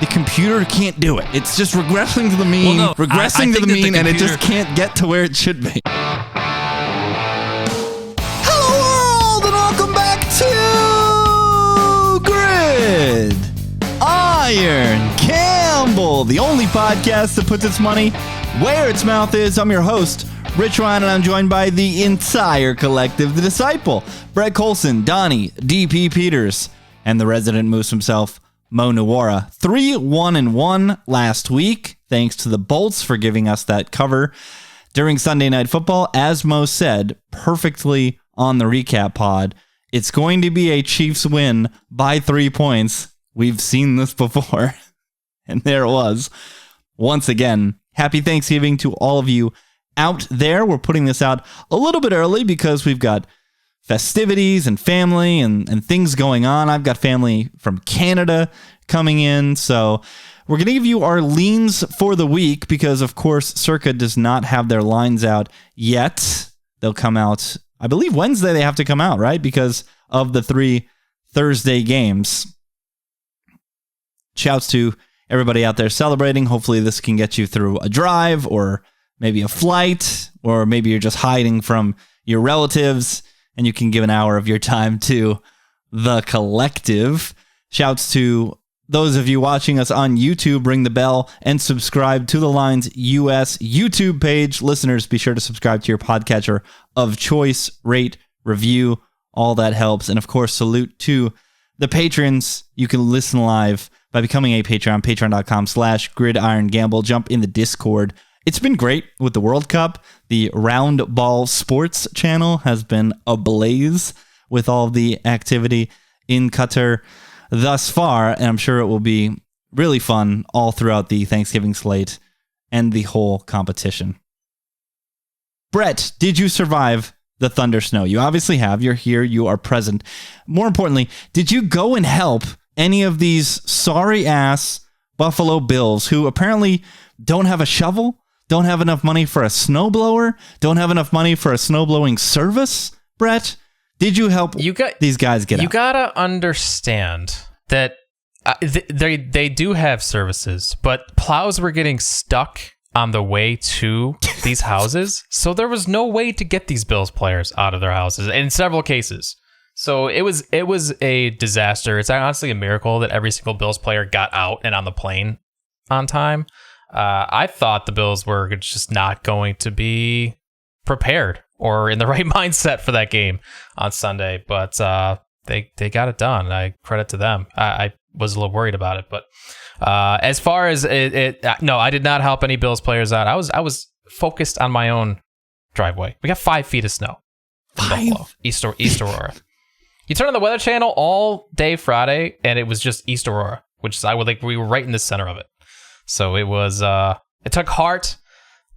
the computer can't do it. It's just regressing to the mean, Well, no, regressing to the mean, and it just can't get to where it should be. Hello, world, and welcome back to Gridiron Gamble, the only podcast that puts its money where its mouth is. I'm your host, Rich Ryan, and I'm joined by the entire collective, the Disciple, Brett Collson, Donnie, DP Peters, and the resident moose himself, Mo Nuwwarah. 3-1-1 last week, thanks to the Bolts for giving us that cover during Sunday Night Football. As Mo said perfectly on the recap pod, it's going to be a Chiefs win by 3 points. We've seen this before, and there it was. Once again, happy Thanksgiving to all of you out there. We're putting this out a little bit early because we've got festivities and family and things going on. I've got family from Canada coming in, so we're going to give you our leans for the week because, of course, Circa does not have their lines out yet. They'll come out, I believe Wednesday they have to come out, right? Because of the 3 Thursday games. Shouts to everybody out there celebrating. Hopefully this can get you through a drive or maybe a flight, or maybe you're just hiding from your relatives and you can give an hour of your time to the collective. Shouts to those of you watching us on YouTube. Ring the bell and subscribe to the Lines US YouTube page. Listeners, be sure to subscribe to your podcatcher of choice, rate, review. All that helps. And of course, salute to the patrons. You can listen live by becoming a Patreon, patreon.com/gridirongamble. Jump in the Discord. It's been great with the World Cup. The Round Ball Sports channel has been ablaze with all the activity in Qatar thus far, and I'm sure it will be really fun all throughout the Thanksgiving slate and the whole competition. Brett, did you survive the thunder snow? You obviously have. You're here. You are present. More importantly, did you go and help any of these sorry-ass Buffalo Bills who apparently don't have a shovel, don't have enough money for a snowblower, don't have enough money for a snowblowing service? Brett, did you help these guys get out? You gotta understand that they do have services, but plows were getting stuck on the way to these houses, so there was no way to get these Bills players out of their houses in several cases. So it was a disaster. It's honestly a miracle that every single Bills player got out and on the plane on time. I thought the Bills were just not going to be prepared or in the right mindset for that game on Sunday, but they got it done. I credit to them. I was a little worried about it, but as far as no, I did not help any Bills players out. I was focused on my own driveway. We got 5 feet of snow. 5? East Aurora. You turn on the Weather Channel all day Friday, and it was just East Aurora, which we were right in the center of it. So it was, it took heart,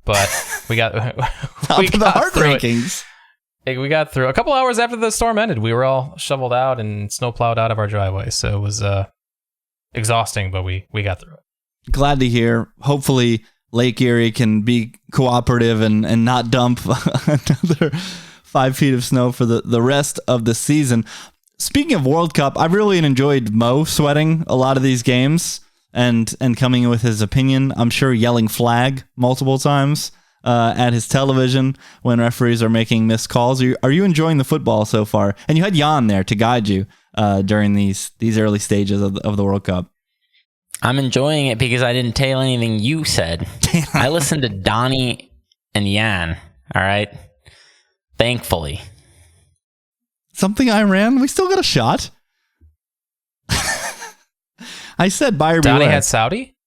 but we got the heart rankings. We got through a couple hours after the storm ended. We were all shoveled out and snow plowed out of our driveway. So it was exhausting, but we got through it. Glad to hear. Hopefully Lake Erie can be cooperative and not dump another 5 feet of snow for the rest of the season. Speaking of World Cup, I've really enjoyed Mo sweating a lot of these games and coming in with his opinion. I'm sure yelling flag multiple times at his television when referees are making missed calls. Are you enjoying the football so far? And you had Jan there to guide you during these early stages of the World Cup. I'm enjoying it because I didn't tail anything you said. I listened to Donnie and Jan, all right? Thankfully. Something I ran? We still got a shot. I said buyer beware. Donnie had Saudi?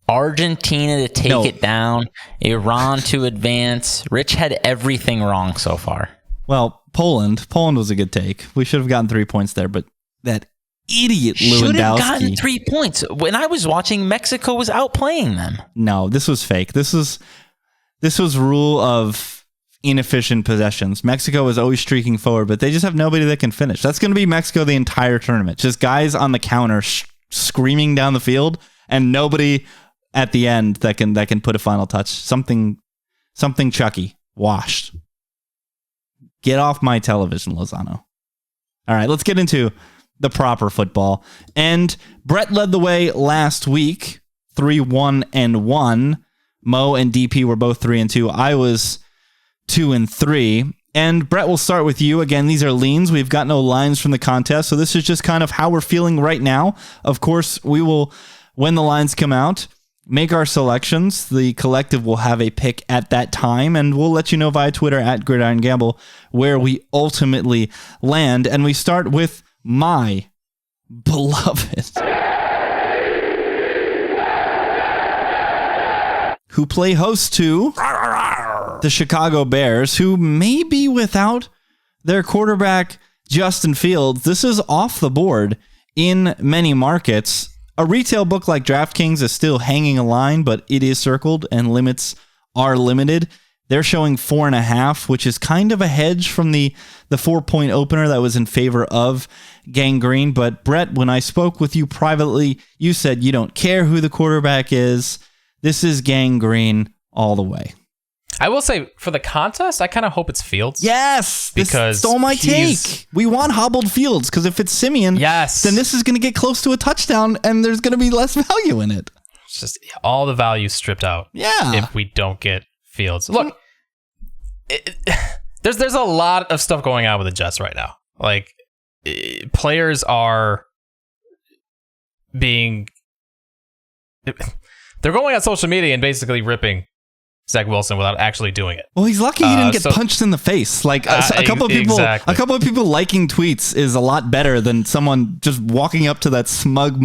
Argentina to take it down. Iran to advance. Rich had everything wrong so far. Well, Poland was a good take. We should have gotten 3 points there, but that idiot Lewandowski should have gotten 3 points. When I was watching, Mexico was outplaying them. No, this was fake. This was rule of inefficient possessions. Mexico is always streaking forward, but they just have nobody that can finish. That's going to be Mexico the entire tournament. Just guys on the counter screaming down the field, and nobody at the end that can put a final touch. Something Chucky washed. Get off my television, Lozano. All right, let's get into the proper football. And Brett led the way last week 3-1-1. Mo and DP were both 3-2. I was 2-3. And Brett, we'll start with you. Again, these are leans. We've got no lines from the contest, so this is just kind of how we're feeling right now. Of course, we will, when the lines come out, make our selections. The collective will have a pick at that time, and we'll let you know via Twitter at Gridiron Gamble where we ultimately land. And we start with my beloved, who play host to the Chicago Bears, who may be without their quarterback, Justin Fields. This is off the board in many markets. A retail book like DraftKings is still hanging a line, but it is circled and limits are limited. They're showing 4.5, which is kind of a hedge from the 4-point opener that was in favor of Gang Green. But Brett, when I spoke with you privately, you said you don't care who the quarterback is. This is Gang Green all the way. I will say, for the contest, I kind of hope it's Fields. Yes, because this stole my take. We want hobbled Fields, because if it's Simeon, yes, then this is going to get close to a touchdown, and there's going to be less value in it. It's just all the value stripped out. Yeah, if we don't get Fields. Look, there's a lot of stuff going on with the Jets right now. Like, players are being... They're going on social media and basically ripping Zach Wilson without actually doing it. Well, he's lucky he didn't get punched in the face. Like a couple of people, exactly. A couple of people liking tweets is a lot better than someone just walking up to that smug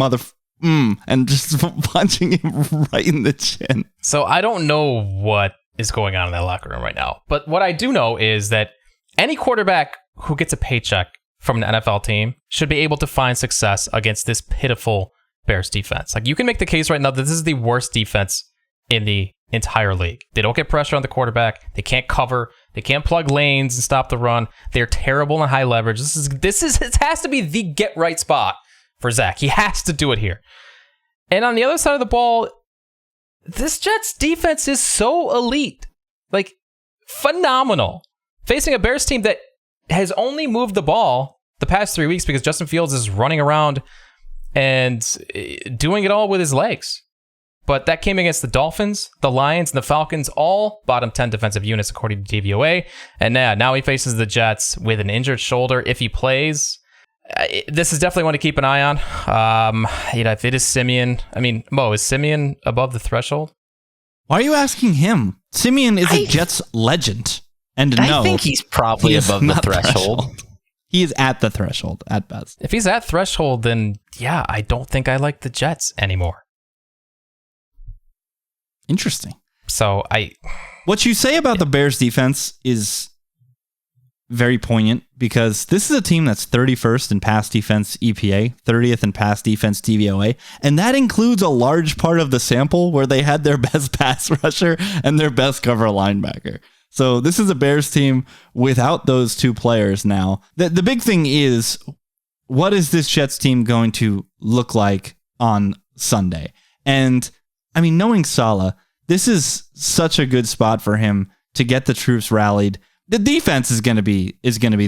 and just punching him right in the chin. So I don't know what is going on in that locker room right now. But what I do know is that any quarterback who gets a paycheck from an NFL team should be able to find success against this pitiful Bears defense. Like, you can make the case right now that this is the worst defense in the entire league. They don't get pressure on the quarterback. They can't cover. They can't plug lanes and stop the run. They're terrible in high leverage. It has to be the get right spot for Zach. He has to do it here. And on the other side of the ball, this Jets defense is so elite. Like, phenomenal. Facing a Bears team that has only moved the ball the past 3 weeks because Justin Fields is running around and doing it all with his legs. But that came against the Dolphins, the Lions, and the Falcons, all bottom 10 defensive units according to DVOA. And now he faces the Jets with an injured shoulder. If he plays, this is definitely one to keep an eye on. If it is Simeon, Mo, is Simeon above the threshold? Why are you asking him? Simeon is a Jets legend. And I think he's probably above the threshold. He is at the threshold at best. If he's at threshold, then yeah, I don't think I like the Jets anymore. Interesting. So what you say about the Bears defense is very poignant, because this is a team that's 31st in pass defense EPA, 30th in pass defense DVOA, and that includes a large part of the sample where they had their best pass rusher and their best cover linebacker. So this is a Bears team without those two players now. The big thing is, what is this Jets team going to look like on Sunday? And knowing Saleh, this is such a good spot for him to get the troops rallied. The defense is going to be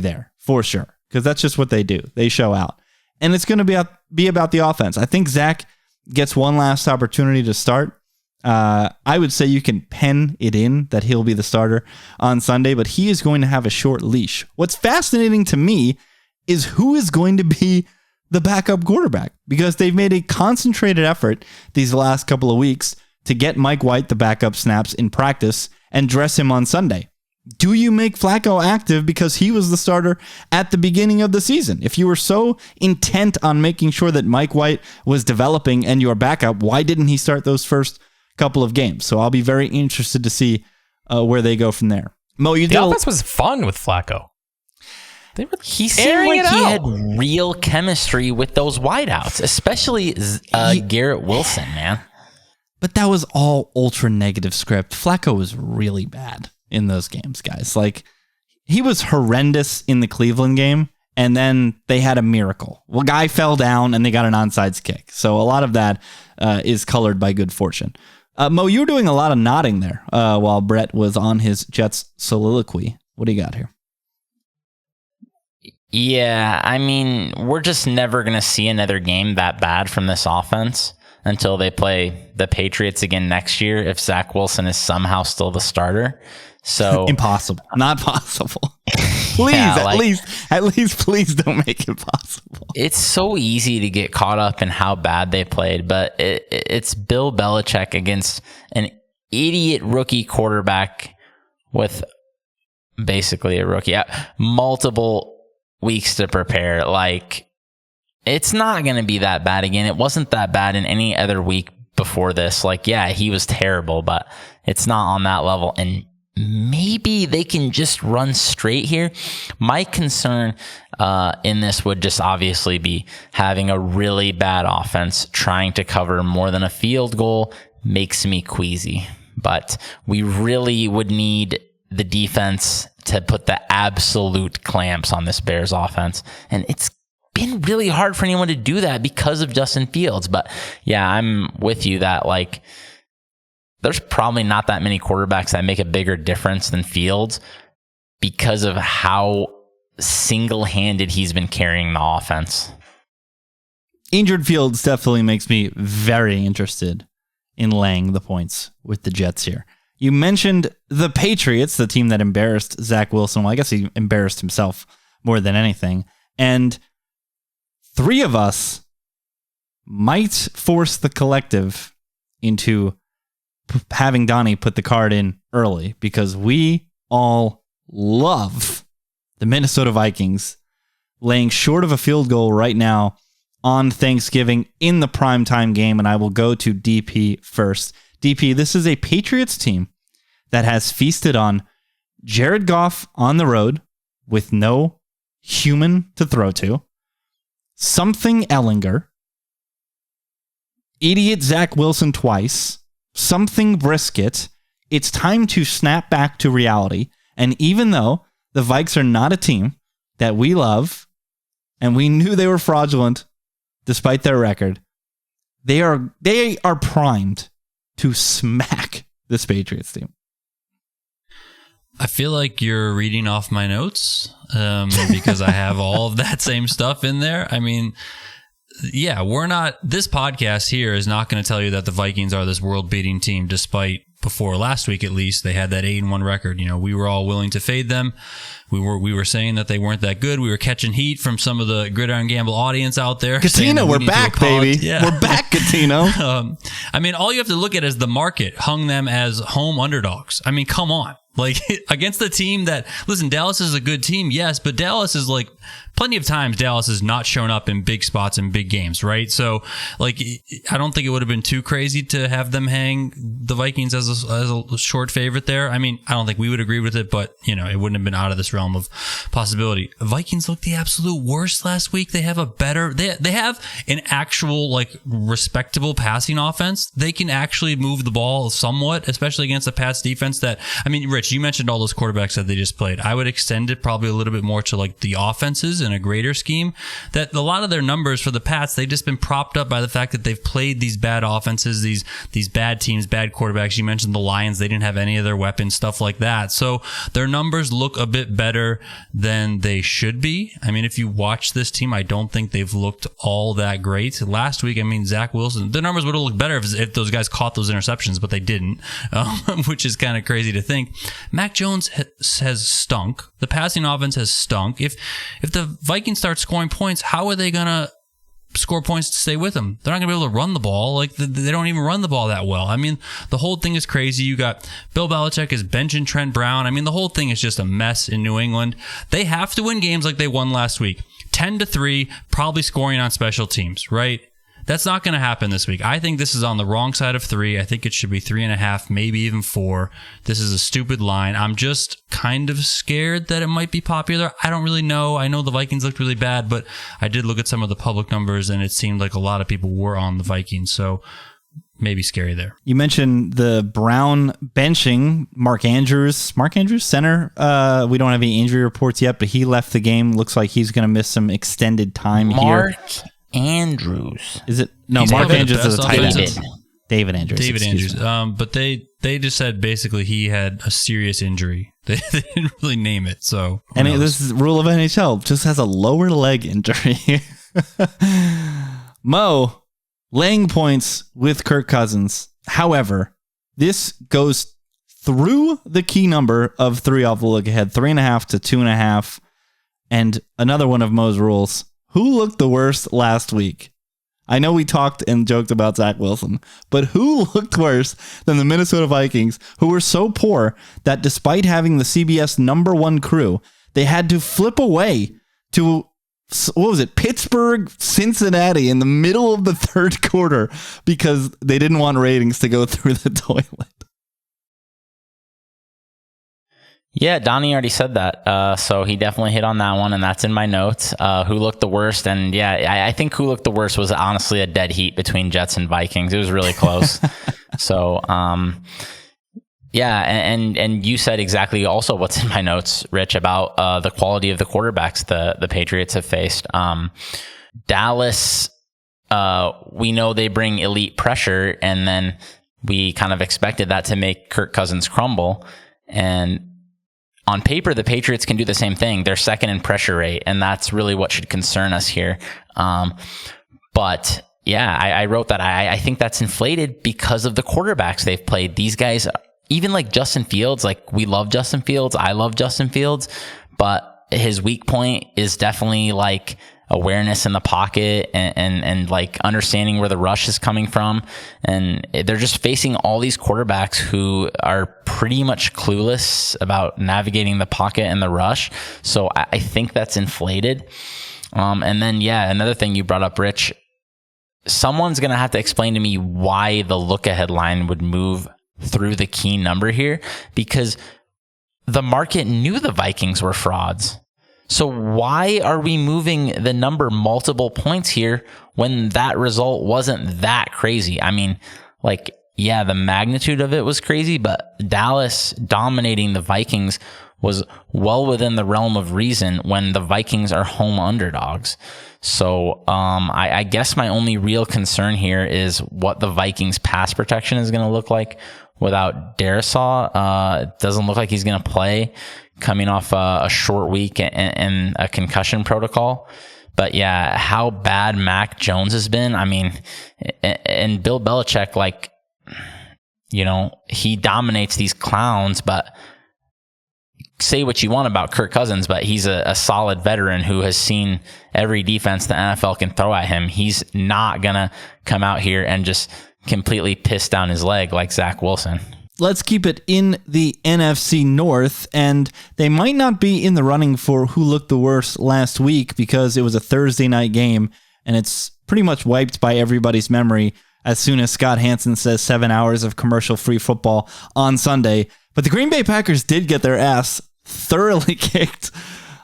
there for sure, because that's just what they do. They show out, and it's going to be about the offense. I think Zach gets one last opportunity to start. I would say you can pen it in that he'll be the starter on Sunday, but he is going to have a short leash. What's fascinating to me is who is going to be the backup quarterback, because they've made a concentrated effort these last couple of weeks to get Mike White the backup snaps in practice and dress him on Sunday. Do you make Flacco active because he was the starter at the beginning of the season? If you were so intent on making sure that Mike White was developing and your backup, why didn't he start those first couple of games? So I'll be very interested to see where they go from there. Mo, the offense was fun with Flacco. He seemed like he had real chemistry with those wideouts, especially Garrett Wilson, man. But that was all ultra negative script. Flacco was really bad in those games, guys. Like, he was horrendous in the Cleveland game, and then they had a miracle. Well, guy fell down, and they got an onside kick. So a lot of that is colored by good fortune. Mo, you were doing a lot of nodding there while Brett was on his Jets soliloquy. What do you got here? Yeah, we're just never going to see another game that bad from this offense. until they play the Patriots again next year if Zach Wilson is somehow still the starter. So impossible. Not possible. Please, at least, please don't make it possible. It's so easy to get caught up in how bad they played, but it's Bill Belichick against an idiot rookie quarterback with basically a rookie. Multiple weeks to prepare. Like, it's not going to be that bad again. It wasn't that bad in any other week before this. Like, yeah, he was terrible, but it's not on that level. And maybe they can just run straight here. My concern in this would just obviously be having a really bad offense. Trying to cover more than a field goal makes me queasy. But we really would need the defense to put the absolute clamps on this Bears offense. And it's been really hard for anyone to do that because of Justin Fields. But yeah, I'm with you that, like, there's probably not that many quarterbacks that make a bigger difference than Fields because of how single-handed he's been carrying the offense. Injured Fields definitely makes me very interested in laying the points with the Jets here. You mentioned the Patriots, the team that embarrassed Zach Wilson. Well, I guess he embarrassed himself more than anything. And 3 of us might force the collective into having Donnie put the card in early because we all love the Minnesota Vikings laying short of a field goal right now on Thanksgiving in the primetime game. And I will go to DP first. DP, this is a Patriots team that has feasted on Jared Goff on the road with no human to throw to, something Ellinger, idiot Zach Wilson twice, something Brisket. It's time to snap back to reality. And even though the Vikes are not a team that we love, and we knew they were fraudulent despite their record, they are primed to smack this Patriots team. I feel like you're reading off my notes because I have all of that same stuff in there. I mean, yeah, this podcast here is not going to tell you that the Vikings are this world-beating team, despite before last week, at least, they had that 8-1 record. You know, we were all willing to fade them. We were saying that they weren't that good. We were catching heat from some of the Gridiron Gamble audience out there. Catino, we're back, baby. Yeah. We're back, Catino. I mean, all you have to look at is the market hung them as home underdogs. I mean, come on. Like, against the team that, listen, Dallas is a good team, yes, but Dallas is like, plenty of times Dallas has not shown up in big spots in big games, right? So, like, I don't think it would have been too crazy to have them hang the Vikings as a short favorite there. I mean, I don't think we would agree with it, but, you know, it wouldn't have been out of this realm of possibility. Vikings looked the absolute worst last week. They have they have an actual, like, respectable passing offense. They can actually move the ball somewhat, especially against a Pats defense that, I mean, Rich, you mentioned all those quarterbacks that they just played. I would extend it probably a little bit more to, like, the offenses in a greater scheme, that a lot of their numbers for the Pats, they've just been propped up by the fact that they've played these bad offenses, these bad teams, bad quarterbacks. You mentioned the Lions, they didn't have any of their weapons, stuff like that. So their numbers look a bit better than they should be. I mean, if you watch this team, I don't think they've looked all that great. Last week, I mean, Zach Wilson, the numbers would have looked better if those guys caught those interceptions, but they didn't, which is kind of crazy to think. Mac Jones has stunk. The passing offense has stunk. If the Vikings start scoring points, how are they going to score points to stay with them? They're not going to be able to run the ball. Like, they don't even run the ball that well. I mean, the whole thing is crazy. You got Bill Belichick is benching Trent Brown. I mean, the whole thing is just a mess in New England. They have to win games like they won last week. 10-3, probably scoring on special teams, right? That's not going to happen this week. I think this is on the wrong side of 3. I think it should be 3.5, maybe even 4. This is a stupid line. I'm just kind of scared that it might be popular. I don't really know. I know the Vikings looked really bad, but I did look at some of the public numbers, and it seemed like a lot of people were on the Vikings. So maybe scary there. You mentioned the Brown benching Mark Andrews, center. We don't have any injury reports yet, but he left the game. Looks like he's going to miss some extended time here. Andrews. Is it? No, Mark Andrews is a tight end. David Andrews. David Andrews. But they just said basically he had a serious injury. They didn't really name it. So, and this is rule of NHL. Just has a lower leg injury. Mo, laying points with Kirk Cousins. However, this goes through the key number of 3 off the look ahead, 3.5 to 2.5. And another one of Mo's rules. Who looked the worst last week? I know we talked and joked about Zach Wilson, but who looked worse than the Minnesota Vikings, who were so poor that despite having the CBS number 1 crew, they had to flip away to, what was it, Pittsburgh, Cincinnati in the middle of the third quarter because they didn't want ratings to go through the toilet. Yeah, Donnie already said that. So he definitely hit on that one, and that's in my notes. Who looked the worst? And yeah, I think who looked the worst was honestly a dead heat between Jets and Vikings. It was really close. So, yeah, and you said exactly also what's in my notes, Rich, about the quality of the quarterbacks the Patriots have faced. Dallas, we know they bring elite pressure, and then we kind of expected that to make Kirk Cousins crumble. And on paper, the Patriots can do the same thing. They're second in pressure rate, and that's really what should concern us here. But yeah, I wrote that I think that's inflated because of the quarterbacks they've played. These guys, even like Justin Fields, like we love Justin Fields. I love Justin Fields, but his weak point is definitely like awareness in the pocket and like understanding where the rush is coming from. And they're just facing all these quarterbacks who are pretty much clueless about navigating the pocket and the rush. So I think that's inflated. And then, yeah, another thing you brought up, Rich, someone's going to have to explain to me why the look ahead line would move through the key number here, because the market knew the Vikings were frauds. So why are we moving the number multiple points here when that result wasn't that crazy? I mean, like, yeah, the magnitude of it was crazy, but Dallas dominating the Vikings was well within the realm of reason when the Vikings are home underdogs. So I guess my only real concern here is what the Vikings pass protection is going to look like without Darisaw. It doesn't look like he's going to play, coming off a short week and a concussion protocol. But yeah, how bad Mac Jones has been. I mean, and Bill Belichick, like, you know, he dominates these clowns, but say what you want about Kirk Cousins, but he's a solid veteran who has seen every defense the NFL can throw at him. He's not going to come out here and just completely piss down his leg like Zach Wilson. Let's keep it in the NFC North, and they might not be in the running for who looked the worst last week because it was a Thursday night game, and it's pretty much wiped by everybody's memory as soon as Scott Hansen says 7 hours of commercial-free football on Sunday. But the Green Bay Packers did get their ass thoroughly kicked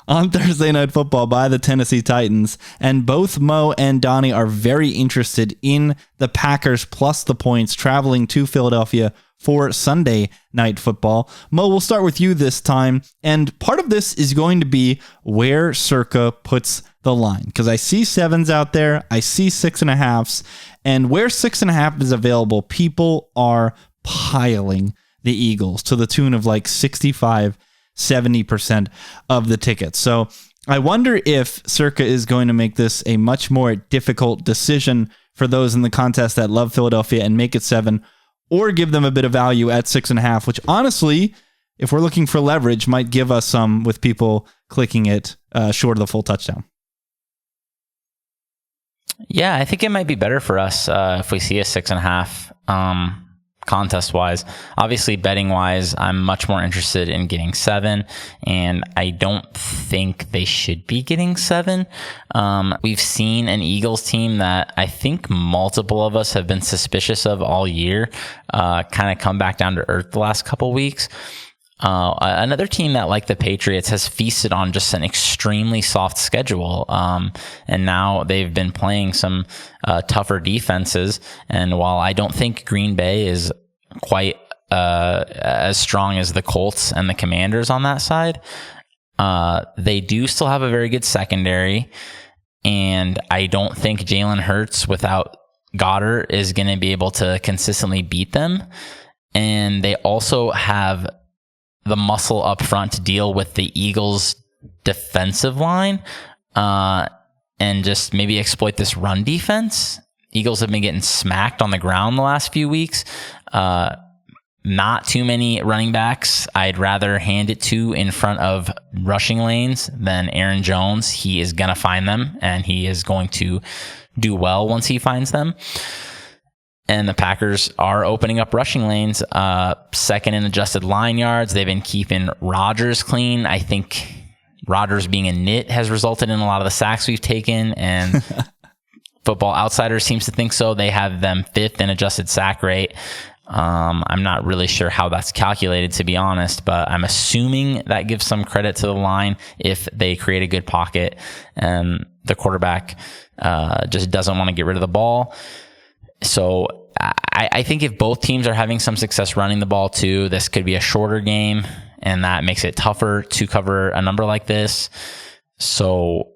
on Thursday Night Football by the Tennessee Titans, and both Mo and Donnie are very interested in the Packers plus the points traveling to Philadelphia for Sunday Night Football. Mo, we'll start with you this time, and part of this is going to be where Circa puts the line, because I see 7s out there, I see 6.5s, and where 6.5 is available, people are piling the Eagles to the tune of like 65-70% of the tickets. So I wonder if Circa is going to make this a much more difficult decision for those in the contest that love Philadelphia and make it 7, or give them a bit of value at 6.5, which honestly, if we're looking for leverage, might give us some with people clicking it short of the full touchdown. Yeah, I think it might be better for us if we see a 6.5 contest-wise. Obviously, betting-wise, I'm much more interested in getting 7, and I don't think they should be getting 7. We've seen an Eagles team that I think multiple of us have been suspicious of all year kind of come back down to earth the last couple weeks. Another team that, like the Patriots, has feasted on just an extremely soft schedule. And now they've been playing some tougher defenses. And while I don't think Green Bay is quite as strong as the Colts and the Commanders on that side, they do still have a very good secondary. And I don't think Jalen Hurts without Goddard is going to be able to consistently beat them. And they also have the muscle up front to deal with the Eagles' defensive line and just maybe exploit this run defense. Eagles have been getting smacked on the ground the last few weeks. Not too many running backs I'd rather hand it to in front of rushing lanes than Aaron Jones. He is going to find them, and he is going to do well once he finds them. And the Packers are opening up rushing lanes, second in adjusted line yards. They've been keeping Rodgers clean. I think Rodgers being a nit has resulted in a lot of the sacks we've taken, and Football Outsiders seems to think so. They have them 5th in adjusted sack rate. I'm not really sure how that's calculated, to be honest, but I'm assuming that gives some credit to the line if they create a good pocket and the quarterback just doesn't want to get rid of the ball. So I think if both teams are having some success running the ball too, this could be a shorter game, and that makes it tougher to cover a number like this. So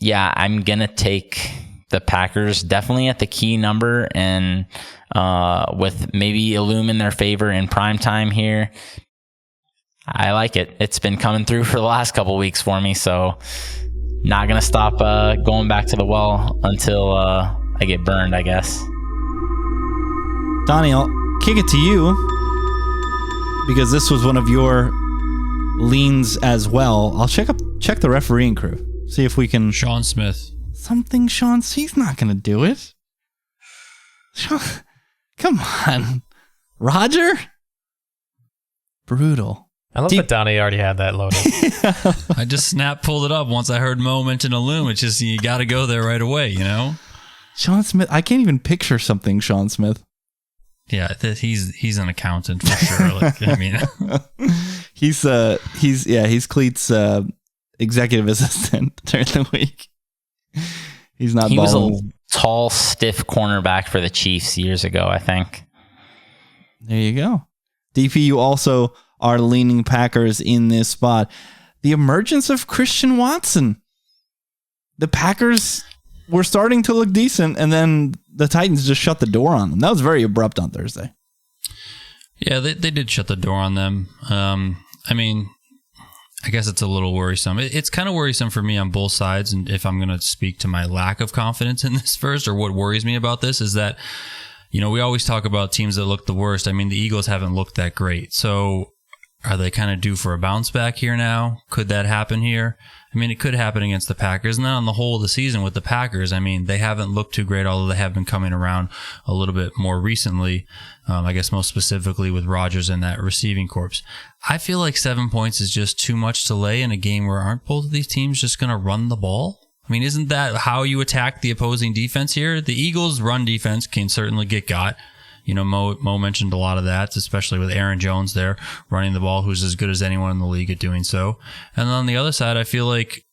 yeah, I'm going to take the Packers definitely at the key number, and with maybe a loom in their favor in prime time here. I like it. It's been coming through for the last couple of weeks for me, so not going to stop going back to the well until I get burned, I guess. Donnie, I'll kick it to you because this was one of your leans as well. I'll check the refereeing crew, see if we can... Sean Smith. Something, Sean. He's not going to do it. Sean, come on. Roger? Brutal. I love that Donnie already had that loaded. I just pulled it up once I heard Mo mention a loom. It's just, you got to go there right away, you know? Sean Smith. I can't even picture something, Sean Smith. Yeah, he's an accountant for sure. Like, I mean, he's Cleet's executive assistant during the week. He's not. He was a tall, stiff cornerback for the Chiefs years ago, I think. There you go. DP, you also are leaning Packers in this spot. The emergence of Christian Watson. The Packers were starting to look decent, and then the Titans just shut the door on them. That was very abrupt on Thursday. Yeah, they did shut the door on them. I mean, I guess it's a little worrisome. It's kind of worrisome for me on both sides. And if I'm going to speak to my lack of confidence in this first, or what worries me about this, is that, you know, we always talk about teams that look the worst. I mean, the Eagles haven't looked that great. So are they kind of due for a bounce back here now? Could that happen here? I mean, it could happen against the Packers. And then on the whole of the season with the Packers, I mean, they haven't looked too great, although they have been coming around a little bit more recently. I guess most specifically with Rodgers and that receiving corps. I feel like 7 points is just too much to lay in a game where aren't both of these teams just going to run the ball? I mean, isn't that how you attack the opposing defense here? The Eagles' run defense can certainly get got. You know, Mo mentioned a lot of that, especially with Aaron Jones there running the ball, who's as good as anyone in the league at doing so. And on the other side, I feel like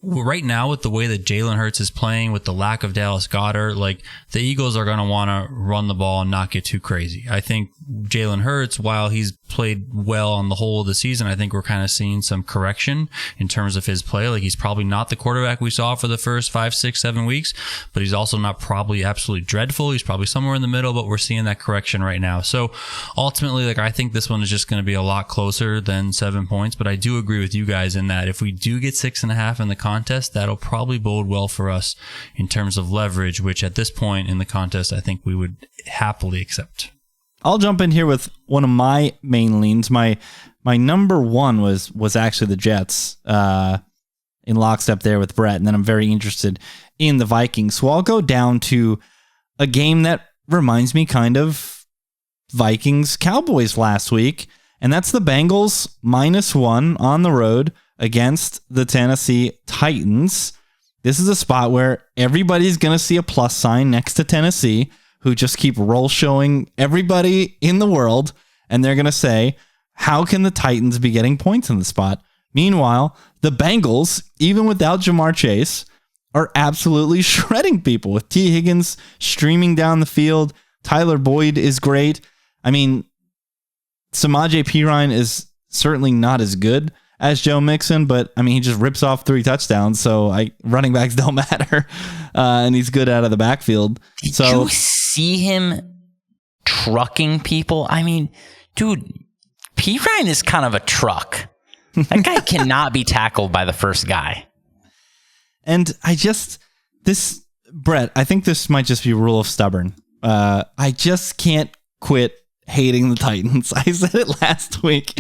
right now with the way that Jalen Hurts is playing, with the lack of Dallas Goedert, like the Eagles are going to want to run the ball and not get too crazy. I think Jalen Hurts, while he's played well on the whole of the season, I think we're kind of seeing some correction in terms of his play. Like, he's probably not the quarterback we saw for the first 5, 6, 7 weeks, but he's also not probably absolutely dreadful. He's probably somewhere in the middle, but we're seeing that correction right now. So ultimately, like, I think this one is just going to be a lot closer than 7 points, but I do agree with you guys in that if we do get 6.5 in the contest, that'll probably bode well for us in terms of leverage, which at this point in the contest, I think we would happily accept. I'll jump in here with one of my main leans. My number one was actually the Jets in lockstep there with Brett, and then I'm very interested in the Vikings. So I'll go down to a game that reminds me kind of Vikings-Cowboys last week, and that's the Bengals -1 on the road against the Tennessee Titans. This is a spot where everybody's going to see a plus sign next to Tennessee, who just keep roll showing everybody in the world, and they're going to say, how can the Titans be getting points in the spot? Meanwhile, the Bengals, even without Jamar Chase, are absolutely shredding people with T. Higgins streaming down the field. Tyler Boyd is great. I mean, Samaje Perine is certainly not as good as Joe Mixon, but I mean, he just rips off 3 touchdowns, so running backs don't matter, and he's good out of the backfield. Did you see him trucking people? I mean, dude, Perine is kind of a truck. That guy cannot be tackled by the first guy. And this Brett, I think this might just be a rule of stubborn. I just can't quit hating the Titans. I said it last week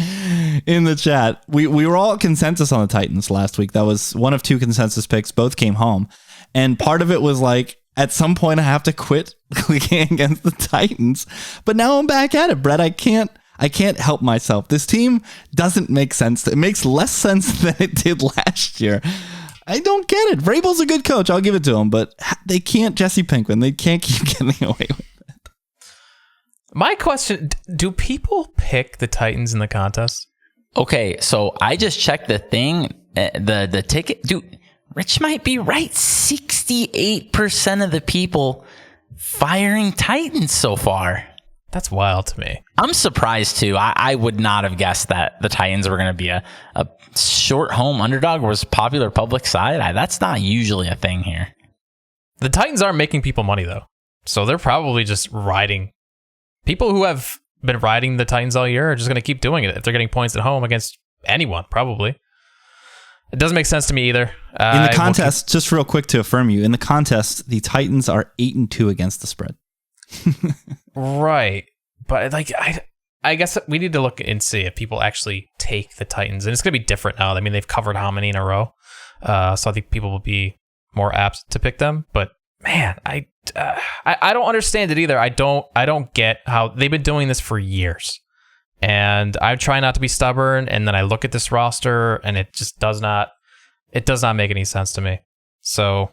in the chat. We were all consensus on the Titans last week. That was one of 2 consensus picks. Both came home. And part of it was like, at some point I have to quit clicking against the Titans. But now I'm back at it, Brett. I can't help myself. This team doesn't make sense. It makes less sense than it did last year. I don't get it. Vrabel's a good coach. I'll give it to him. But they can't Jesse Pinkman. They can't keep getting away with it. My question, do people pick the Titans in the contest? Okay, so I just checked the thing, the ticket. Dude, Rich might be right. 68% of the people firing Titans so far. That's wild to me. I'm surprised, too. I would not have guessed that the Titans were going to be a short home underdog was popular public side. That's not usually a thing here. The Titans aren't making people money, though. So they're probably just riding. People who have been riding the Titans all year are just going to keep doing it if they're getting points at home against anyone, probably. It doesn't make sense to me either. In the contest, just real quick to affirm you, in the contest, the Titans are 8-2 against the spread. Right. But like, I guess we need to look and see if people actually take the Titans. And it's going to be different now. I mean, they've covered how many in a row? So I think people will be more apt to pick them. But man, I don't understand it either. I don't get how they've been doing this for years. And I try not to be stubborn, and then I look at this roster, and it just does not make any sense to me. So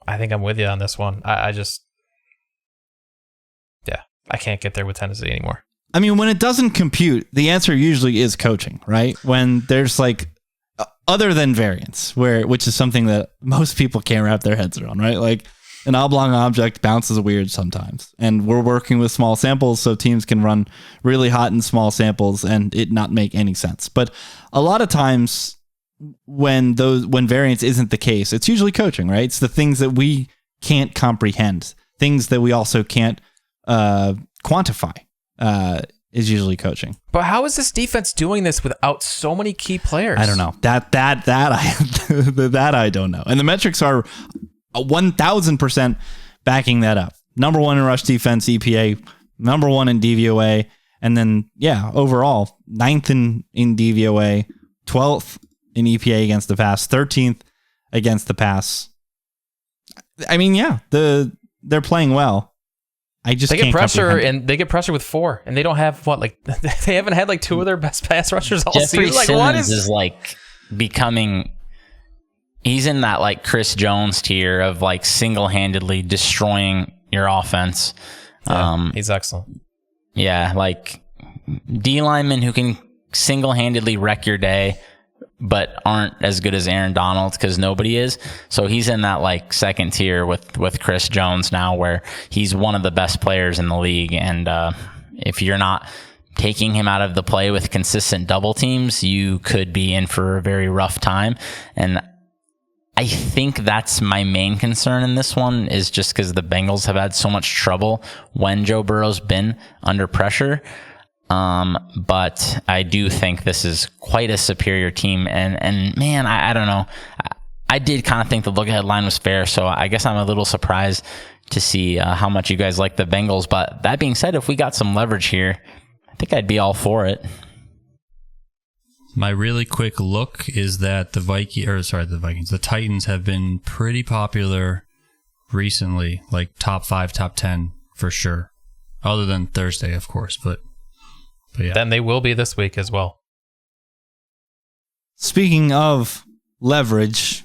I think I'm with you on this one. I can't get there with Tennessee anymore. I mean, when it doesn't compute, the answer usually is coaching, right? When there's like, other than variance, which is something that most people can't wrap their heads around, right? Like, an oblong object bounces weird sometimes. And we're working with small samples, so teams can run really hot in small samples and it not make any sense. But a lot of times when variance isn't the case, it's usually coaching, right? It's the things that we can't comprehend, things that we also can't quantify is usually coaching. But how is this defense doing this without so many key players? I don't know. That I don't know. And the metrics are 1,000% backing that up. Number 1 in rush defense, EPA, number 1 in DVOA, and then overall 9th in DVOA, 12th in EPA against the pass, 13th against the pass. I mean, they're playing well. They get pressure, and they get pressure with 4, and they don't have they haven't had like 2 of their best pass rushers all Jeffrey season. Like, Simmons what is like becoming? He's in that like Chris Jones tier of like single-handedly destroying your offense. Yeah, he's excellent. Yeah, like D linemen who can single-handedly wreck your day, but aren't as good as Aaron Donald because nobody is. So he's in that like second tier with Chris Jones now, where he's one of the best players in the league. And if you're not taking him out of the play with consistent double teams, you could be in for a very rough time. And I think that's my main concern in this one, is just because the Bengals have had so much trouble when Joe Burrow's been under pressure. But I do think this is quite a superior team. And man, I don't know. I did kind of think the look-ahead line was fair, so I guess I'm a little surprised to see how much you guys like the Bengals. But that being said, if we got some leverage here, I think I'd be all for it. My really quick look is that the Titans have been pretty popular recently, like top 5, top 10 for sure. Other than Thursday, of course, but yeah. Then they will be this week as well. Speaking of leverage,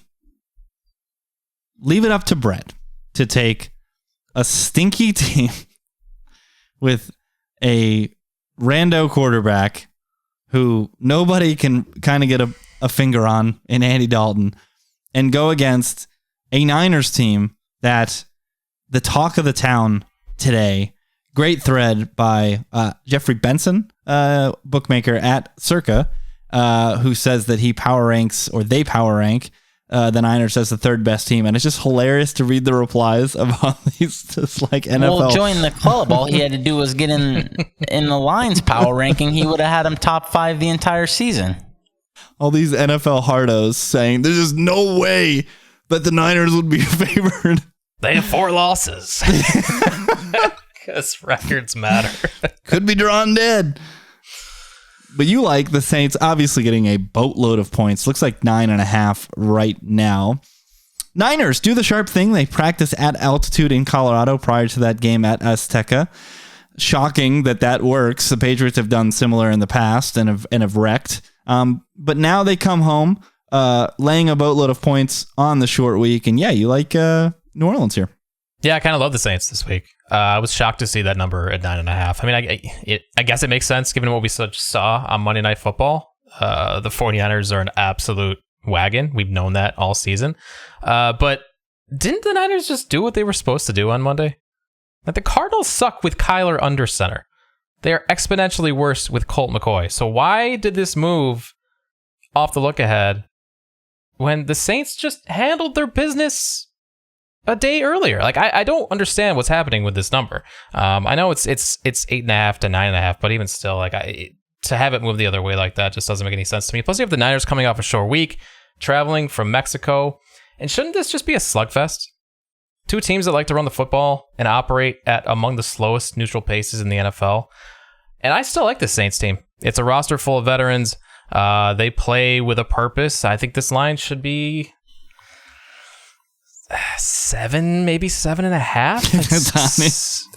leave it up to Brett to take a stinky team with a rando quarterback who nobody can kind of get a finger on in Andy Dalton, and go against a Niners team that the talk of the town today. Great thread by Jeffrey Benson, bookmaker at Circa, who says that they power rank the Niners as the 3rd best team. And it's just hilarious to read the replies of all these just like NFL. Well, join the club. All he had to do was get in the Lions power ranking. He would have had him top 5 the entire season. All these NFL hardos saying there's just no way but the Niners would be favored. They have 4 losses. Because records matter. Could be drawn dead. But you like the Saints obviously getting a boatload of points. Looks like 9.5 right now. Niners do the sharp thing. They practice at altitude in Colorado prior to that game at Azteca. Shocking that works. The Patriots have done similar in the past and have wrecked. But now they come home, laying a boatload of points on the short week. And yeah, you like New Orleans here. Yeah, I kind of love the Saints this week. I was shocked to see that number at 9.5. I mean, I guess it makes sense given what we saw on Monday Night Football. The 49ers are an absolute wagon. We've known that all season. But didn't the Niners just do what they were supposed to do on Monday? Like, the Cardinals suck with Kyler under center. They are exponentially worse with Colt McCoy. So why did this move off the look ahead when the Saints just handled their business a day earlier? Like, I don't understand what's happening with this number. I know it's 8.5 to 9.5, but even still, like, to have it move the other way like that just doesn't make any sense to me. Plus, you have the Niners coming off a short week, traveling from Mexico, and shouldn't this just be a slugfest? 2 teams that like to run the football and operate at among the slowest neutral paces in the NFL. And I still like the Saints team. It's a roster full of veterans. They play with a purpose. I think this line should be 7, maybe 7.5.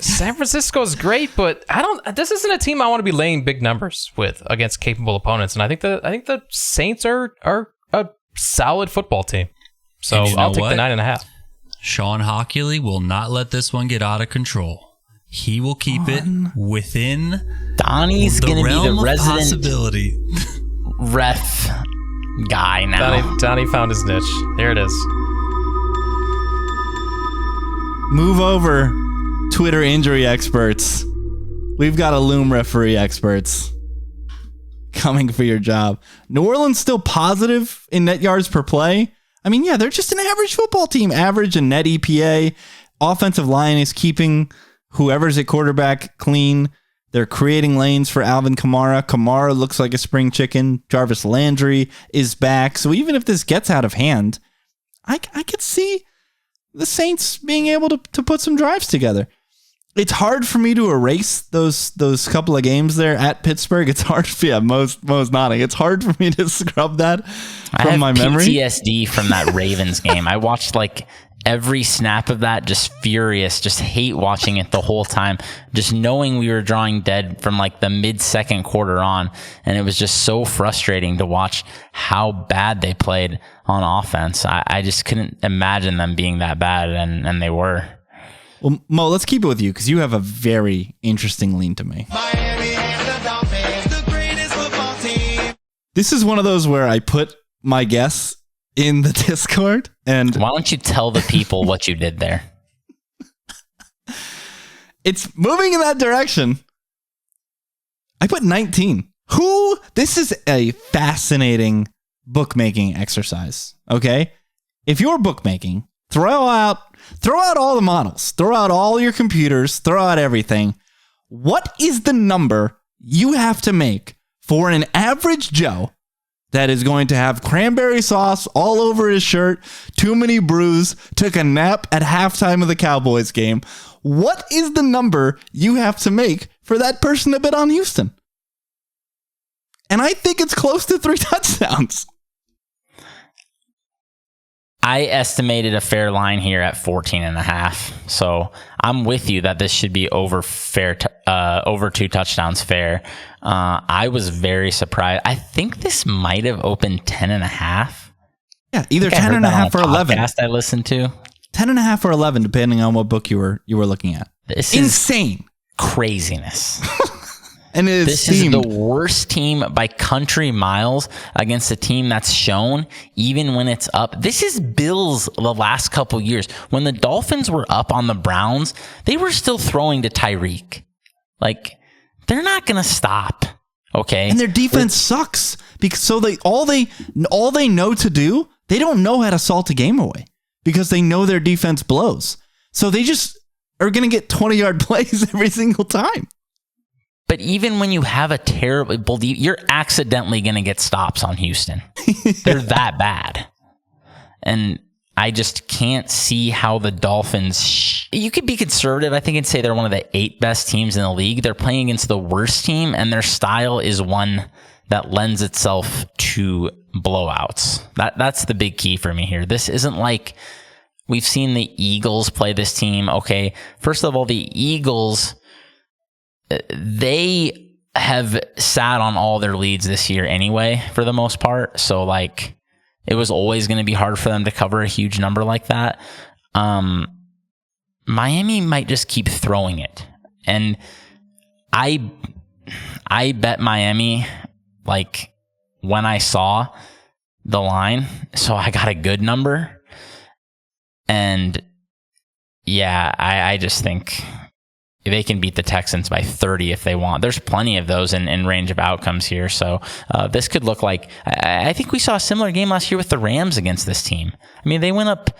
San Francisco's great, but this isn't a team I want to be laying big numbers with against capable opponents. And I think the Saints are a solid football team. So I'll take the 9.5. Sean Hockley will not let this one get out of control. He will keep it within Donnie's going to be the resident possibility. Ref guy now. Donnie found his niche. Here it is. Move over, Twitter injury experts. We've got a loom referee experts coming for your job. New Orleans still positive in net yards per play. I mean, yeah, they're just an average football team. Average in net EPA. Offensive line is keeping whoever's at quarterback clean. They're creating lanes for Alvin Kamara. Kamara looks like a spring chicken. Jarvis Landry is back. So even if this gets out of hand, I could see the Saints being able to put some drives together. It's hard for me to erase those couple of games there at Pittsburgh. It's hard. Yeah, Mo's nodding. It's hard for me to scrub that from my memory. PTSD from that Ravens game. I watched like every snap of that, just furious, just hate watching it the whole time, just knowing we were drawing dead from like the mid-second quarter on, and it was just so frustrating to watch how bad they played on offense. I just couldn't imagine them being that bad, and they were. Well, Mo, let's keep it with you because you have a very interesting lean to me. Miami and the Dolphins, the greatest football team. This is one of those where I put my guess in the Discord, and why don't you tell the people what you did there? It's moving in that direction. I put 19. This is a fascinating bookmaking exercise. Okay, if you're bookmaking, throw out all the models, throw out all your computers, throw out everything. What is the number you have to make for an average Joe that is going to have cranberry sauce all over his shirt, too many brews, took a nap at halftime of the Cowboys game? What is the number you have to make for that person to bet on Houston? And I think it's close to 3 touchdowns. I estimated a fair line here at 14.5. So I'm with you that this should be over 2 touchdowns fair. I was very surprised. I think this might have opened 10.5. Yeah, either 10.5 or 11. Podcast I listened to 10.5 or 11, depending on what book you were looking at. This insane craziness. And this is the worst team by country miles against a team that's shown even when it's up. This is Bills the last couple years. When the Dolphins were up on the Browns, they were still throwing to Tyreek. Like, they're not going to stop. Okay. And their defense sucks because so all they know to do, they don't know how to salt a game away because they know their defense blows. So they just are going to get 20-yard plays every single time. But even when you have a terrible, you're accidentally going to get stops on Houston. They're that bad. And I just can't see how the Dolphins... You could be conservative, I think, and say they're one of the 8 best teams in the league. They're playing against the worst team, and their style is one that lends itself to blowouts. That's the big key for me here. This isn't like we've seen the Eagles play this team. Okay, first of all, the Eagles, they have sat on all their leads this year anyway, for the most part. So, like, it was always going to be hard for them to cover a huge number like that. Miami might just keep throwing it. And I bet Miami, like, when I saw the line, so I got a good number. And yeah, I just think they can beat the Texans by 30 if they want. There's plenty of those in range of outcomes here. So this could look like... I think we saw a similar game last year with the Rams against this team. I mean, they went up,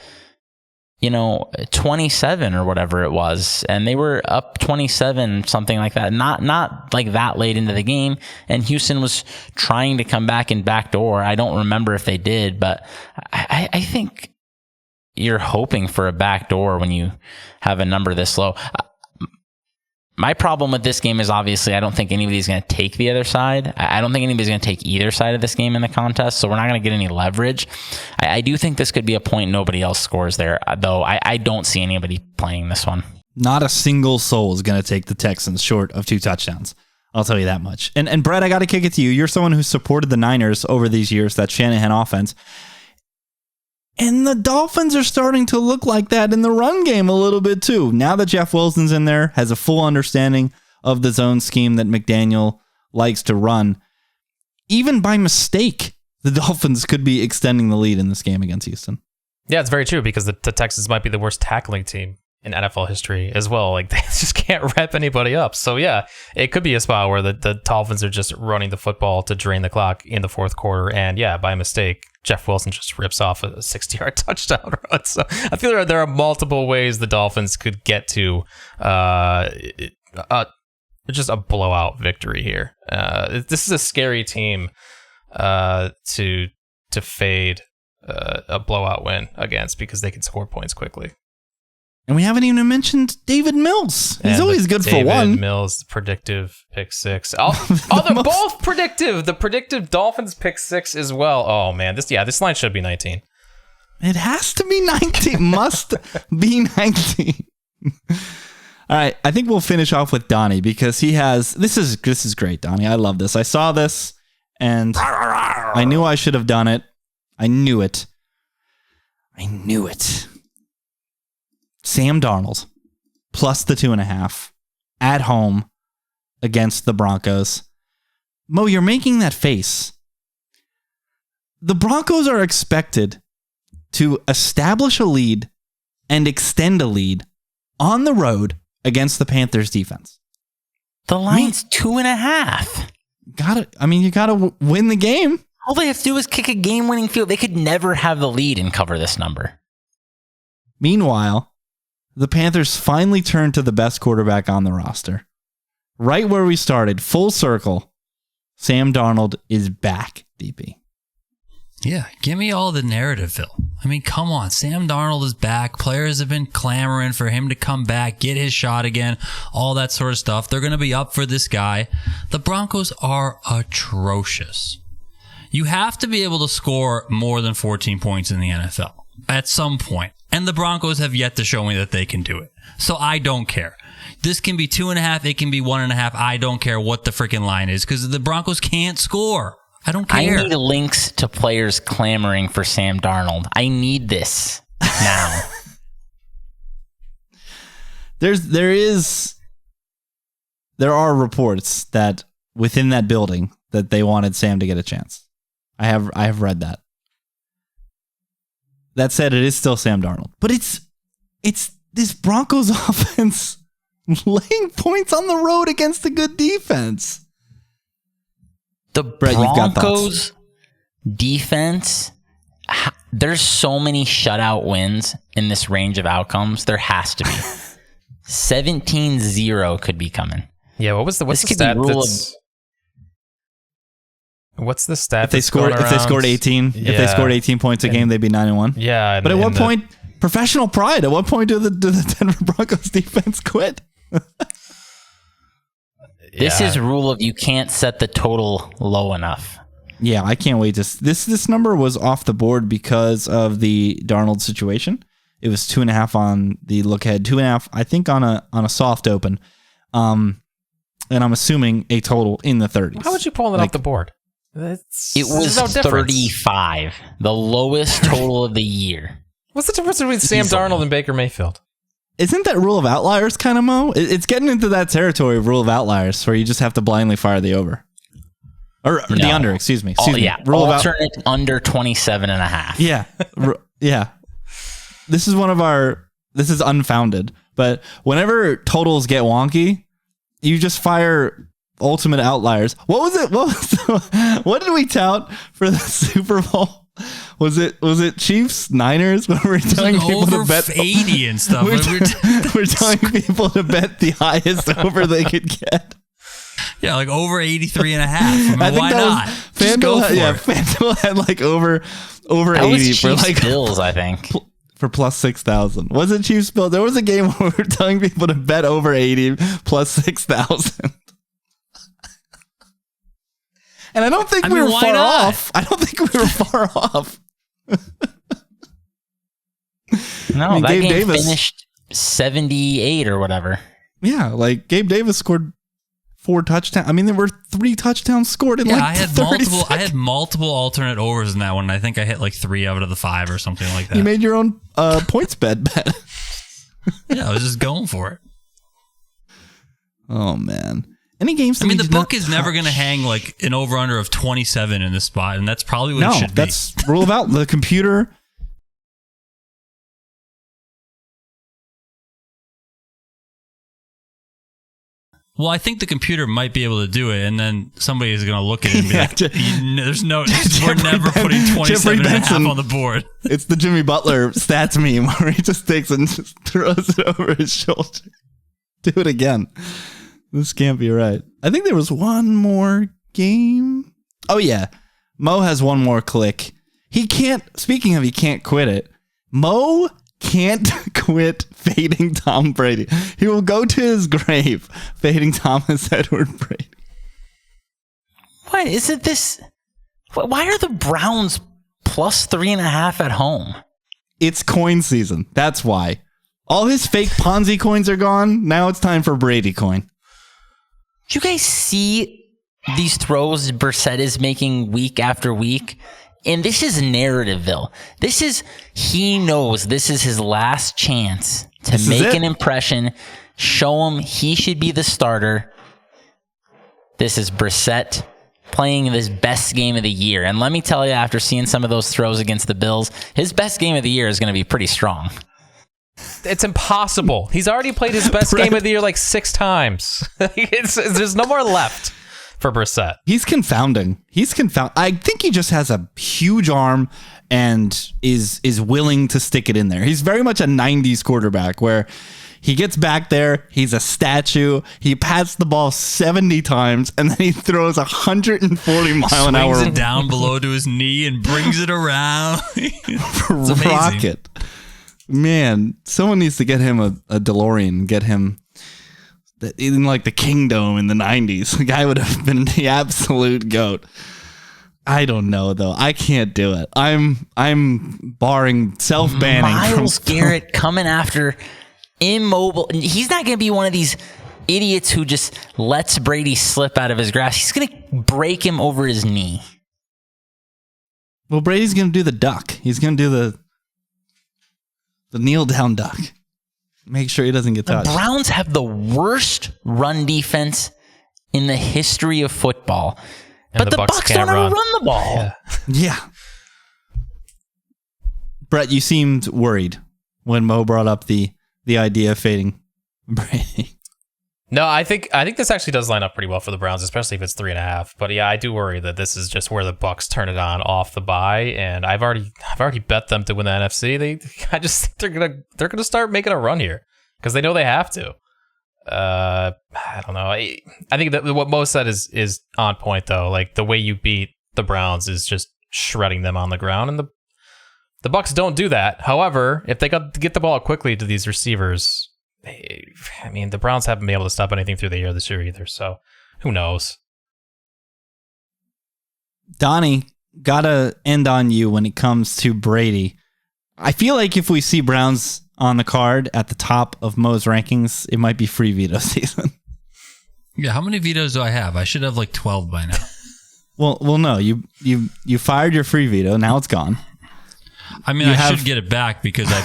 27 or whatever it was, and they were up 27, something like that. Not like that late into the game, and Houston was trying to come back in backdoor. I don't remember if they did, but I think you're hoping for a backdoor when you have a number this low. My problem with this game is obviously I don't think anybody's going to take the other side. I don't think anybody's going to take either side of this game in the contest, so we're not going to get any leverage. I do think this could be a point nobody else scores there, though I don't see anybody playing this one. Not a single soul is going to take the Texans short of 2 touchdowns. I'll tell you that much. And Brett, I got to kick it to you. You're someone who supported the Niners over these years, that Shanahan offense. And the Dolphins are starting to look like that in the run game a little bit too. Now that Jeff Wilson's in there, has a full understanding of the zone scheme that McDaniel likes to run. Even by mistake, the Dolphins could be extending the lead in this game against Houston. Yeah, it's very true because the Texans might be the worst tackling team in NFL history as well. Like, they just can't rep anybody up. So yeah, it could be a spot where the Dolphins are just running the football to drain the clock in the fourth quarter. And yeah, by mistake, Jeff Wilson just rips off a 60-yard touchdown run. So I feel there are multiple ways the Dolphins could get to just a blowout victory here. This is a scary team to fade a blowout win against, because they can score points quickly. And we haven't even mentioned David Mills. He's always good for one. David Mills, predictive pick 6. They're both predictive. The predictive Dolphins pick 6 as well. Oh man, this line should be 19. It has to be 19. Must be 19. All right, I think we'll finish off with Donnie, because he has this is great, Donnie. I love this. I saw this and I knew I should have done it. I knew it. Sam Darnold plus the 2.5 at home against the Broncos. Mo, you're making that face. The Broncos are expected to establish a lead and extend a lead on the road against the Panthers defense. The line's 2.5. You gotta win the game. All they have to do is kick a game-winning field. They could never have the lead and cover this number. Meanwhile, the Panthers finally turned to the best quarterback on the roster. Right where we started, full circle, Sam Darnold is back, DP. Yeah, give me all the narrative, Phil. I mean, come on. Sam Darnold is back. Players have been clamoring for him to come back, get his shot again, all that sort of stuff. They're going to be up for this guy. The Broncos are atrocious. You have to be able to score more than 14 points in the NFL at some point. And the Broncos have yet to show me that they can do it. So I don't care. This can be 2.5. It can be 1.5. I don't care what the freaking line is, because the Broncos can't score. I don't care. I need links to players clamoring for Sam Darnold. I need this now. There are reports that within that building that they wanted Sam to get a chance. I have read that. That said, it is still Sam Darnold. But it's this Broncos offense laying points on the road against a good defense. The Brett, Broncos defense, there's so many shutout wins in this range of outcomes. There has to be. 17-0 could be coming. Yeah, what's the stat? What's the stat? If they scored 18, if they scored 18 points a game, they'd be 9-1. Yeah, but at what point? Professional pride. At what point do the Denver Broncos defense quit? This is rule of you can't set the total low enough. Yeah, I can't wait to. This number was off the board because of the Darnold situation. It was 2.5 on the look ahead, 2.5, I think, on a soft open. And I'm assuming a total in the 30s. How would you pull it off the board? It was 35, the lowest total of the year. What's the difference between Sam Darnold and Baker Mayfield? Isn't that rule of outliers kind of, Mo? It's getting into that territory of rule of outliers where you just have to blindly fire the over. Or the under, excuse me. Yeah, alternate under 27.5. Yeah, yeah. This is unfounded, but whenever totals get wonky, you just fire ultimate outliers. What was it? What did we tout for the Super Bowl? Was it Chiefs, Niners? When we're telling people to bet 80 and stuff. We're telling people to bet the highest over they could get. Yeah, like over 83.5. I mean, why not? FanDuel had like over 80 for like Bills, I think. For plus 6,000. Was it Chiefs Bills? There was a game where we were telling people to bet over 80 plus 6,000. And I don't think we were far off. I don't think we were far off. No, that game finished 78 or whatever. Yeah, like Gabe Davis scored 4 touchdowns. I mean, there were 3 touchdowns scored in I had multiple alternate overs in that one. I think I hit like 3 out of the 5 or something like that. You made your own points bet. Yeah, I was just going for it. Oh man. Any games? I mean, the book is never going to hang like an over/under of 27 in this spot, and that's probably what it should be. That's rule of out. The computer. Well, I think the computer might be able to do it, and then somebody is going to look at it and be like, we're never putting 27.5 on the board. It's the Jimmy Butler stats meme where he just takes and just throws it over his shoulder. Do it again. This can't be right. I think there was one more game. Oh, yeah. Mo has one more click. He can't quit it. Mo can't quit fading Tom Brady. He will go to his grave fading Thomas Edward Brady. What is it this? Why are the Browns plus 3.5 at home? It's coin season. That's why. All his fake Ponzi coins are gone. Now it's time for Brady coin. Do you guys see these throws Brissett is making week after week? And this is Narrativeville. He knows this is his last chance to make an impression, show him he should be the starter. This is Brissett playing his best game of the year. And let me tell you, after seeing some of those throws against the Bills, his best game of the year is going to be pretty strong. It's impossible. He's already played his best game of the year like 6 times. There's no more left for Brissett. He's confounding. I think he just has a huge arm and is willing to stick it in there. He's very much a 90s quarterback where he gets back there, he's a statue, he passed the ball 70 times, and then he throws 140 mile an hour. Swings it down below to his knee and brings it around. It's amazing. Rocket. Man, someone needs to get him a DeLorean, get him in like the Kingdom in the 90s. The guy would have been the absolute GOAT. I don't know though. I can't do it. I'm barring self-banning. Myles Garrett coming after immobile. He's not going to be one of these idiots who just lets Brady slip out of his grasp. He's going to break him over his knee. Well, Brady's going to do the duck. He's going to do the kneel down duck. Make sure he doesn't get touched. The Browns have the worst run defense in the history of football. And but the Bucs don't ever run the ball. Yeah. Brett, you seemed worried when Mo brought up the idea of fading Brady. No, I think this actually does line up pretty well for the Browns, especially if it's 3.5. But yeah, I do worry that this is just where the Bucs turn it on off the bye, and I've already bet them to win the NFC. I just think they're gonna start making a run here because they know they have to. I don't know. I think that what Mo said is on point though. Like the way you beat the Browns is just shredding them on the ground, and the Bucs don't do that. However, if they get the ball quickly to these receivers, I mean, the Browns haven't been able to stop anything through the air this year either, so who knows? Donnie, gotta end on you when it comes to Brady. I feel like if we see Browns on the card at the top of Mo's rankings, it might be free veto season. Yeah, how many vetoes do I have? I should have like 12 by now. Well, no, you fired your free veto. Now it's gone. I mean, I should get it back because I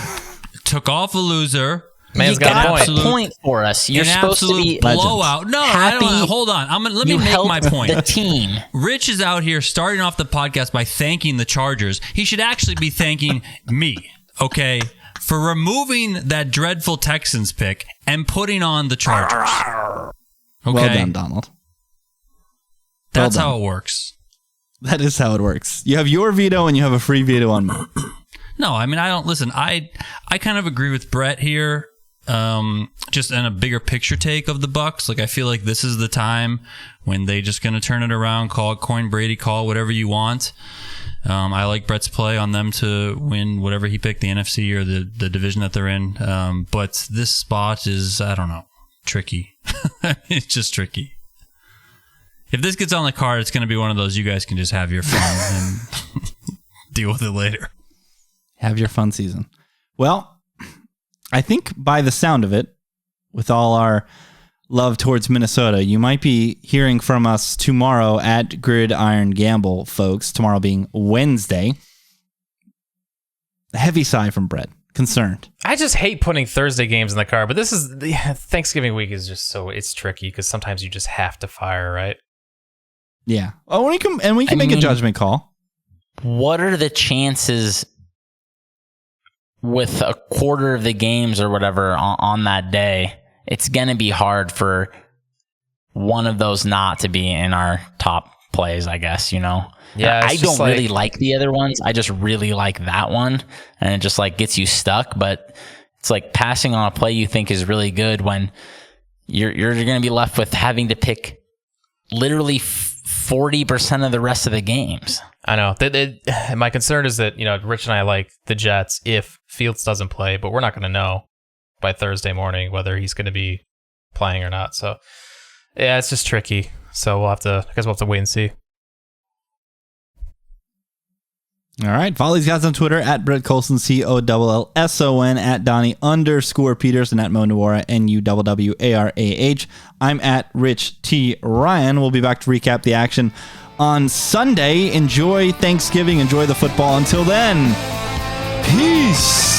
took off a loser. Man's you got a point for us. You're supposed to be blowout. No, happy. I don't. Hold on. Let me make my point. The team. Rich is out here starting off the podcast by thanking the Chargers. He should actually be thanking me, okay, for removing that dreadful Texans pick and putting on the Chargers. Okay? Well done, Donald. That's how it works. That is how it works. You have your veto and you have a free veto on me. No, I mean, I don't listen. I kind of agree with Brett here. Just in a bigger picture take of the Bucs. Like, I feel like this is the time when they just going to turn it around, call it coin Brady, call it whatever you want. I like Brett's play on them to win whatever he picked, the NFC or the division that they're in. But this spot is, I don't know, tricky. It's just tricky. If this gets on the card, it's going to be one of those you guys can just have your fun and deal with it later. Have your fun season. Well, I think by the sound of it, with all our love towards Minnesota, you might be hearing from us tomorrow at Gridiron Gamble, folks. Tomorrow being Wednesday. A heavy sigh from Brett. Concerned. I just hate putting Thursday games in the car, but this is Thanksgiving week is just it's tricky because sometimes you just have to fire, right? Yeah. Oh, we can make a judgment call. What are the chances with a quarter of the games or whatever on that day? It's going to be hard for one of those not to be in our top plays, I guess, you know? Yeah, I don't really like the other ones. I just really like that one. And it just like gets you stuck. But it's like passing on a play you think is really good when you're going to be left with having to pick literally 40% of the rest of the games. I know. My concern is that, Rich and I like the Jets if Fields doesn't play, but we're not going to know by Thursday morning whether he's going to be playing or not. So, yeah, it's just tricky. So we'll have to wait and see. All right. Follow these guys on Twitter at Brett Collson, COLLSON, at Donnie_Peters, and at Mo Nuwwarah, NUWWARAH. I'm at Rich T. Ryan. We'll be back to recap the action on Sunday. Enjoy Thanksgiving. Enjoy the football. Until then, peace.